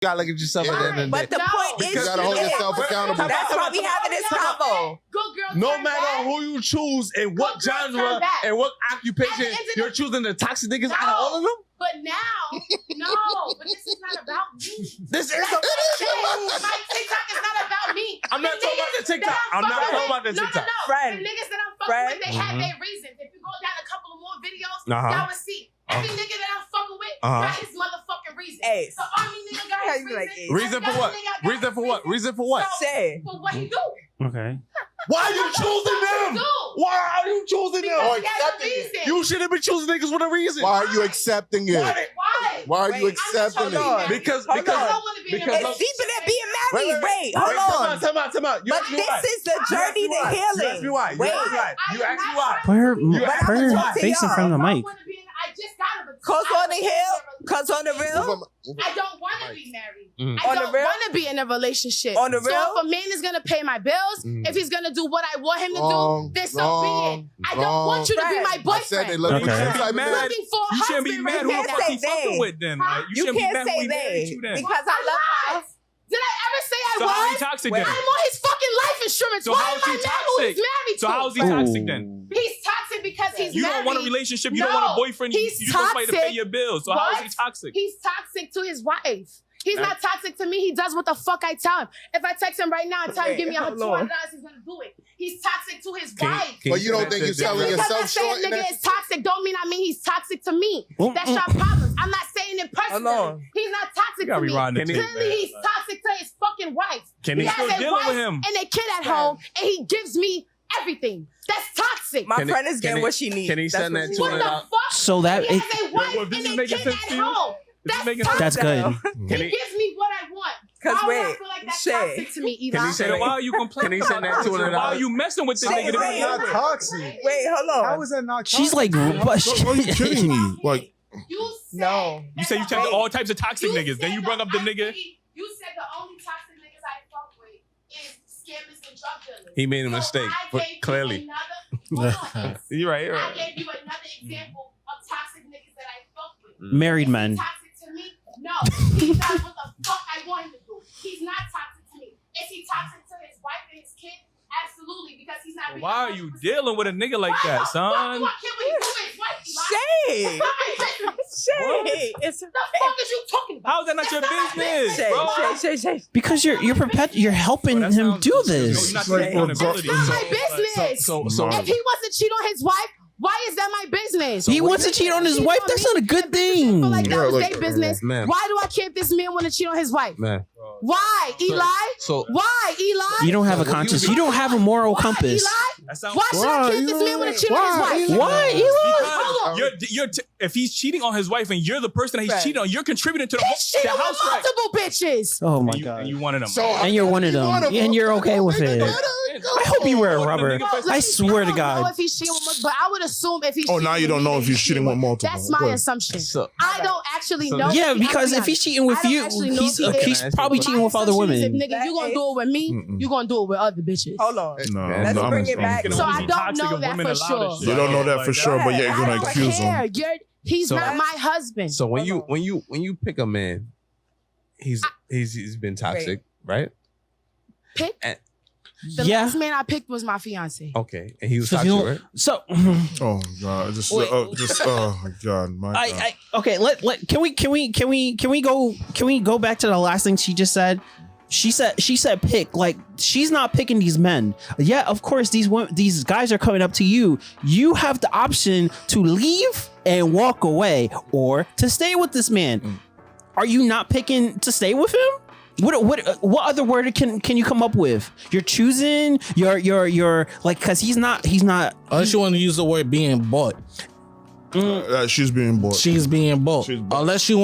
gotta look at yourself at the end of the day. But the point is, You gotta hold yourself accountable. That's why we having this convo. Good girl. No turn matter back. who you choose and what Good girl, turn genre back. and what At occupation, the end of you're the- choosing the toxic niggas No. out of all of them? But now, no, but this is not about me. This is Like I said, my TikTok is not about me. I'm not talking about the TikTok. I'm not talking about the TikTok. No. Friend. The niggas that I'm fucking Friend. with, they have their reasons. If you go down a couple of more videos, Uh-huh. y'all will see. Every nigga that I'm fucking with got his motherfucking reason. Hey. The army nigga got How his you like reason. it? Reason for what? Every other nigga got Reason for his what? Reason for what? So, Say. for what he do. Okay. Why are you choosing them? Do. Why are you choosing Because them? he has a reason. You shouldn't be choosing niggas with a reason. Why are you accepting it? Why? Why are you Wait, accepting hold on. it? Because Hold I on. don't want to be in a Because- It's deeper than being Wait, married. Wait, Time hold on. out, time out, time out. You But asked me this why. is the journey to You asked me healing. why. You Wait. asked me why. You asked me why. Put her, You- put I'm gonna her talk to face in y'all. front of the mic. I just got a Cause on the hill, cause on the real, I don't want to be married. Mm. I On the don't real? want to be in a relationship. On the So real? if a man is gonna pay my bills, Mm. if he's gonna do what I want him to Wrong, do, then so be it. I don't want you to be my I said they boyfriend. look Okay. at you Okay. like Mad. Looking for a You shouldn't be husband mad right who the can't now. fuck say he fucking they. with then. Like, You shouldn't be can't mad who say he married they. to then. Because I love her. Did I ever say I So how he was? toxic Wait. then? I'm on his fucking life insurance. So Why how am is he I mad who he's toxic? married So to? how is he toxic then? He's toxic because he's You married. don't want a relationship. You don't want a No, boyfriend. You he's just want somebody to pay toxic. your bills. So how is he What? toxic? He's toxic to his wife. He's Huh? not toxic to me. He does what the fuck I tell him. If I text him right now and tell him, Wait, give me hold $200, on. he's gonna do it. He's toxic to his Can- wife. can But you don't think you're selling Because yourself I say short a in nigga that? is toxic don't mean he's toxic to me. Mm, That's mm. your problems. I'm not saying it Hold personally. on. He's not You toxic gotta to me. rewind the tape, Clearly, man. he's toxic to his fucking wife. Can he he has still a dealing wife with him? and a kid at home, and he gives me everything. That's toxic. My Can he- friend is can getting he- what she needs. can he That's send what that she to What her? the needs. fuck? So that he it, has a wife Well, this and is a making kid sense at to you? home. This is That's making toxic. that's good. He Can he- gives me what I want. Cause Why would I wait, feel like that's Shay. toxic to me, Eli? Can he So say then why are you complaining? Can he send that about to it? her? Why are you messing with the Say nigga? it that right. you Not with? toxic. Wait, hold on. How is that not she's toxic? like, but Are you kidding me? Like, You said No. You say you check all types of toxic niggas. Then you bring up the nigga. You said the only toxic niggas I fuck with is scammers and drug dealers. He made a So mistake, I but gave you clearly. another- hold on. You're right, you're I right. gave you another example of toxic niggas that I fuck with. married Is he men. toxic to me? No. He does what the fuck I want him to do. He's not toxic to me. Is he toxic to his wife and his kid? Absolutely, because he's not being Why are you 100%. dealing with a nigga like Why that, the fuck son? do I care what he do with his wife, Eli? Shay. It's not my business. Shay. It's The fuck is you talking about? How is that not your business, Shay. bro? Shay. Because you're helping Bro, that him sounds- do No, this. you're not Shay. taking accountability. That's not my business. So If he wasn't cheating on his wife, why is that my business? He wants to cheat on his wife. That's not a good thing. Feel like that Yeah, was look, their business. man. Why do I care if this man want to cheat on his wife? man. Why, Eli? So Why, Eli? You don't have a So what conscience. you- You don't have a moral Why, compass. Eli? That sounds Why should I care if this man want to cheat on his wife? Why, Eli? Hold on. If he's cheating on his wife and you're the person that he's Right. cheating on, you're contributing to the, He's cheating the with house wreck. multiple bitches. Oh my And you, god. and you wanted him. So And you're one of them. And you're okay with it. I hope you wear a rubber. I swear to I don't know God. if he's cheating with multiple, but I would assume if he's Oh, cheating now you with don't me, know that if he's cheating with multiple. That's my Good. assumption. So I don't actually So know. Yeah, I'm because being if he's honest. cheating with I don't you, actually know he's if he is. he's probably My cheating with other My assumption women. is if nigga, you gonna do it with me, Mm-mm. you gonna do it with other bitches. Hold on. No, Let's I'm- bring it I'm- back. So I Be don't toxic know if that women for allow sure. this shit. You don't know that Like, for sure, but you're I gonna don't accuse care. him. He's So- not my husband. So when Hold you pick a man, he's been toxic, right? Pick And- the Yeah. last man I picked was my fiance. Okay, and he was So toxic, you don't- right? So Oh God, just Wait. oh my God, my God. I okay. Can we go back to the last thing she just said? She said pick. Like, she's not picking these men. Yeah, of course these guys are coming up to you. You have the option to leave and walk away, or to stay with this man. Are you not picking to stay with him? What other word can you come up with? You're choosing. You're like, because he's not. Unless you want to use the word being bought. She's being bought. She's being bought. She's bought. Unless you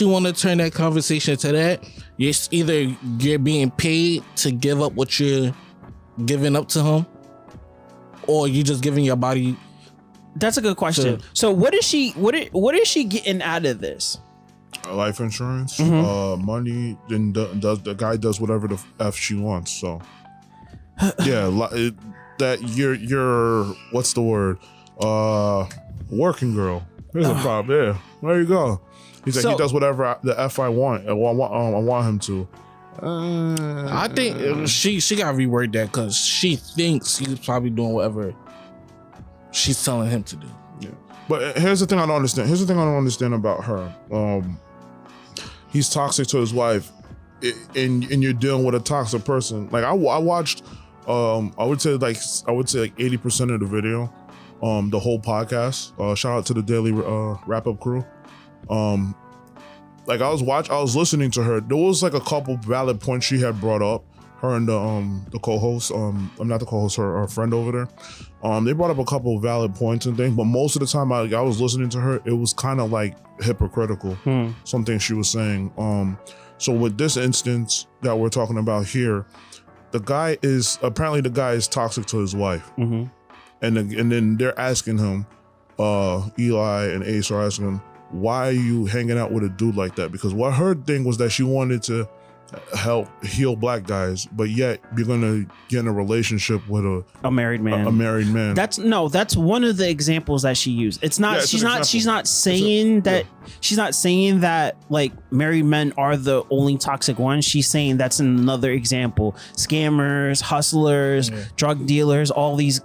wanna turn that conversation to that, you're being paid to give up what you're giving up to him, or you just giving your body. That's a good question. So what is she getting out of this? Life insurance, Mm-hmm. money, and the guy does whatever the f she wants. So yeah, that you're what's the word? Working girl. There's a problem. Yeah, there you go. He's like, he does whatever the F I want. I want him to. I think she got to reword that because she thinks he's probably doing whatever she's telling him to do. Yeah. But here's the thing I don't understand. Here's the thing I don't understand about her. He's toxic to his wife, and you're dealing with a toxic person. Like I watched. I would say like 80% of the video, the whole podcast. Shout out to the daily wrap up crew. Like I was listening to her. There was like a couple valid points she had brought up. Her and the co-host. I'm not the co-host. Her friend over there. They brought up a couple of valid points and things, but most of the time I was listening to her, it was kind of like hypocritical. Something she was saying. So with this instance that we're talking about here, the guy is toxic to his wife, and then they're asking him, Eli and Ace are asking him, why are you hanging out with a dude like that? Because what her thing was that she wanted to help heal black guys, but yet you're gonna get in a relationship with a married man. A married man. That's one of the examples that she used. It's not. She's not saying that. She's not saying that like married men are the only toxic ones. She's saying that's another example. Scammers, hustlers, drug dealers, all these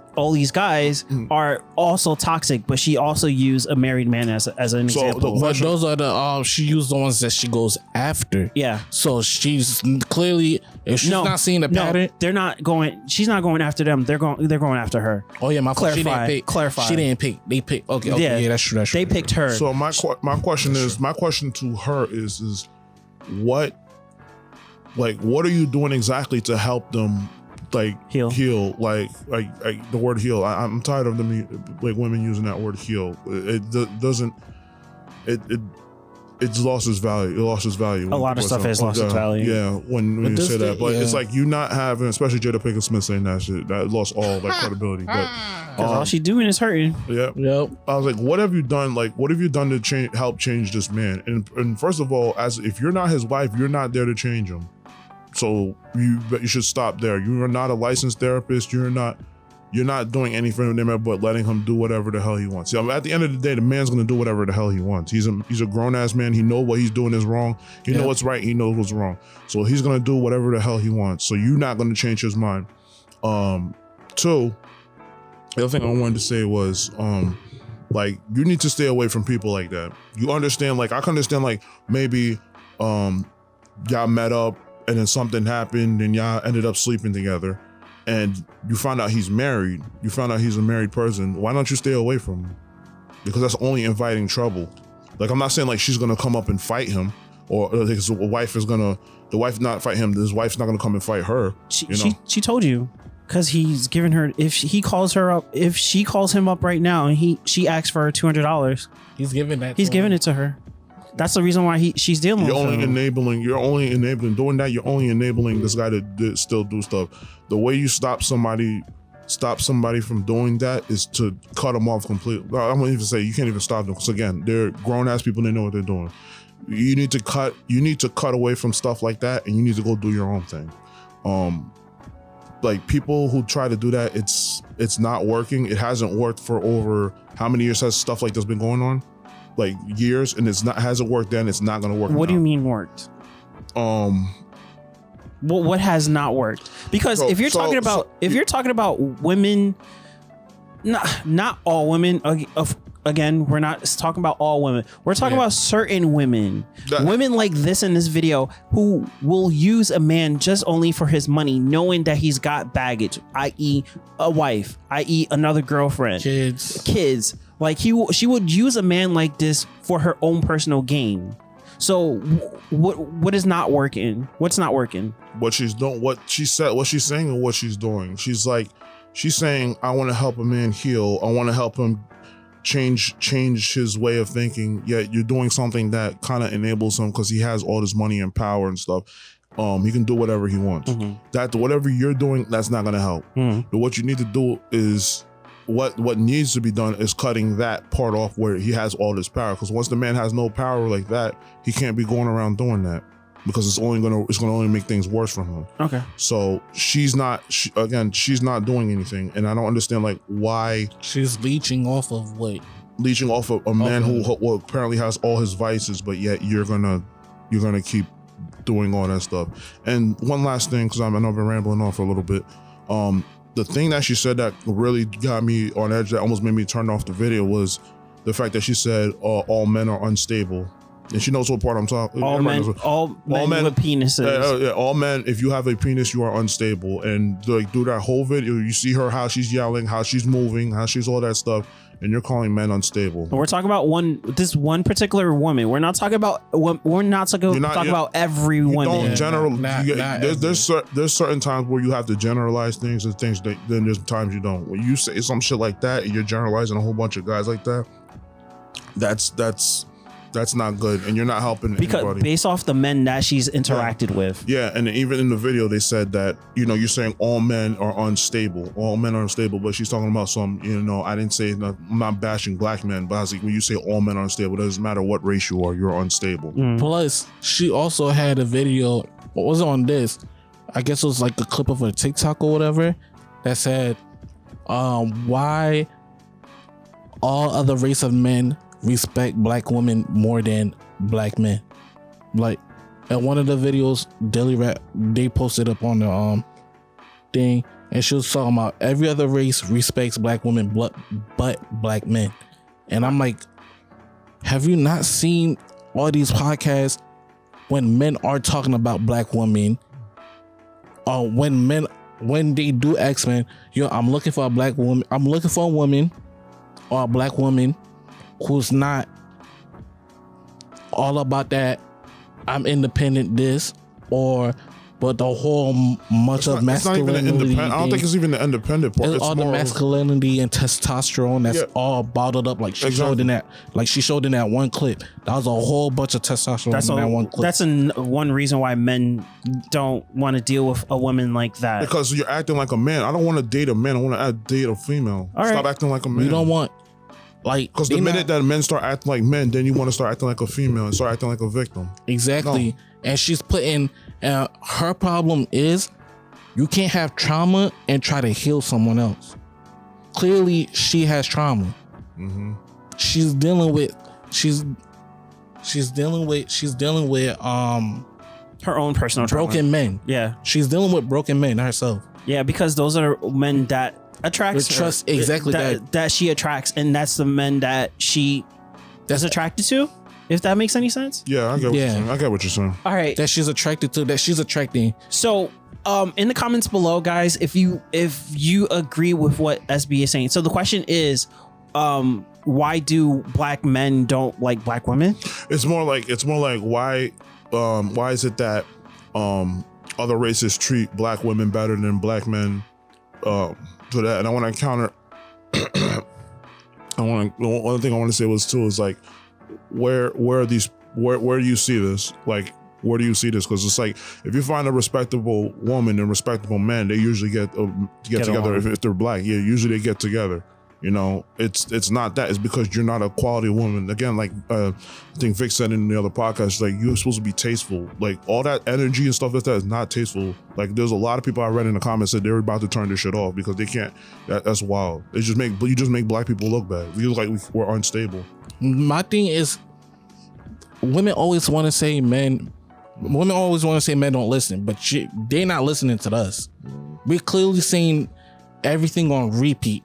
guys are also toxic. But she also used a married man as an example. But those are the she used the ones that she goes after. Yeah. So she's clearly, if she's not seeing the pattern, they're not going. She's not going after them. They're going after her. Oh yeah, my fault. She didn't pick. Clarify. She didn't pick. They picked. Okay, yeah, that's true. They picked her. So my question to her is what are you doing exactly to help them like heal like the word heal? I'm tired of them like women using that word heal. It's lost its value. It lost its value. A lot of stuff has lost its value. Yeah, when you say that. But it's like you not having, especially Jada Pinkett Smith saying that shit, that lost all like credibility. But all she doing is hurting. Yeah. Yep. I was like, what have you done? Like, what have you done to help change this man? And first of all, as if you're not his wife, you're not there to change him. So you should stop there. You are not a licensed therapist. You're not doing anything with him but letting him do whatever the hell he wants. See, at the end of the day, the man's gonna do whatever the hell he wants. He's a grown ass man. He knows what he's doing is wrong. He knows what's right. He knows what's wrong. So he's gonna do whatever the hell he wants. So you're not gonna change his mind. Two, the other thing I wanted to say was, like, you need to stay away from people like that. You understand? Like, I can understand, like, maybe y'all met up and then something happened and y'all ended up sleeping together. And you found out he's married, you found out he's a married person, why don't you stay away from him? Because that's only inviting trouble. Like, I'm not saying like she's gonna come up and fight him, or the wife not fight him, his wife's not gonna come and fight her. She told you, because he's giving her, if she calls him up right now and she asks for $200, he's giving it to her. That's the reason why she's dealing with him. You're only enabling doing that. You're only enabling this guy to still do stuff. The way you stop somebody from doing that is to cut them off completely. I won't even say you can't even stop them, because again, they're grown ass people. They know what they're doing. You need to cut away from stuff like that, and you need to go do your own thing. Like, people who try to do that, it's not working. It hasn't worked for over how many years has stuff like this been going on? Like, years, and hasn't worked then. It's not going to work. What do you mean worked? What has not worked? Because if you're talking about women, not all women. Again, we're not talking about all women. We're talking about certain women. Women like this in this video who will use a man just only for his money, knowing that he's got baggage, i.e. a wife, i.e. another girlfriend, kids. Like, she would use a man like this for her own personal gain. So what is not working? What's not working? What she's doing, what she said, what she's saying, and what she's doing. She's saying, I want to help a man heal. I want to help him change his way of thinking. Yet you're doing something that kind of enables him, because he has all this money and power and stuff. He can do whatever he wants. That whatever you're doing, that's not going to help. But what you need to do is, what needs to be done is cutting that part off where he has all this power. Because once the man has no power like that, he can't be going around doing that, because it's gonna only make things worse for him. Okay. So she's not doing anything, and I don't understand like why she's leeching off of what leeching off of a man who apparently has all his vices, but yet you're gonna keep doing all that stuff. And one last thing, because I know I've been rambling on for a little bit. The thing that she said that really got me on edge, that almost made me turn off the video, was the fact that she said all men are unstable. And she knows what part I'm talking. All men with penises. Yeah, all men. If you have a penis, you are unstable. And like through that whole video, you see her, how she's yelling, how she's moving, how she's all that stuff, and you're calling men unstable. We're talking about this one particular woman. We're not talking about. We're not talking about every woman. Don't general. There's certain times where you have to generalize things, and things that then there's times you don't. When you say some shit like that, and you're generalizing a whole bunch of guys like that, that's not good, and you're not helping anybody. Based off the men that she's interacted with. Yeah, and even in the video they said that, you're saying all men are unstable. All men are unstable, but she's talking about some, I didn't say, I'm not bashing black men, but I was like, when you say all men are unstable, it doesn't matter what race you are, you're unstable. Plus, she also had a video, what was on this? I guess it was like a clip of a TikTok or whatever, that said, why all other race of men respect black women more than black men. Like, at one of the videos, Daily Rap, they posted up on the thing, and she was talking about every other race respects black women but black men. And I'm like, have you not seen all these podcasts when men are talking about black women, or when they do ask men, I'm looking for a black woman, I'm looking for a woman or a black woman who's not all about that I'm independent but the whole much of masculinity. I don't think it's even the independent part. It's all the masculinity and testosterone that's all bottled up. Like she showed in that, one clip. That was a whole bunch of testosterone in that one clip. That's one reason why men don't want to deal with a woman like that. Because you're acting like a man. I don't want to date a man. I want to date a female. Stop acting like a man. You don't want. Because the minute that men start acting like men, then you want to start acting like a female and start acting like a victim. Exactly. No. And she's putting, her problem is you can't have trauma and try to heal someone else. Clearly she has trauma. Mm-hmm. She's dealing with her own personal broken trauma. Men. Yeah. She's dealing with broken men herself. Yeah, because those are men that attracts her. Trust exactly that she attracts, and that's the men that she is attracted to. If that makes any sense. Yeah, I get what you're saying. I get what you're saying. All right. That she's attracted to, that she's attracting. So in the comments below, guys, if you agree with what SB is saying. So the question is, why do black men don't like black women? It's more like why is it that other races treat black women better than black men? To that, and I want to counter. One thing I want to say is like, where do you see this? Like, where do you see this? Because it's like, if you find a respectable woman and respectable man, they usually get together. If they're black, usually they get together. It's not that. It's because you're not a quality woman. Again, like I think Vic said in the other podcast, like, you're supposed to be tasteful. Like, all that energy and stuff like that is not tasteful. Like, there's a lot of people I read in the comments that they're about to turn this shit off because they can't. That's wild. You just make black people look bad. We look like we're unstable. My thing is, women always want to say men don't listen, but they're not listening to us. We're clearly saying everything on repeat.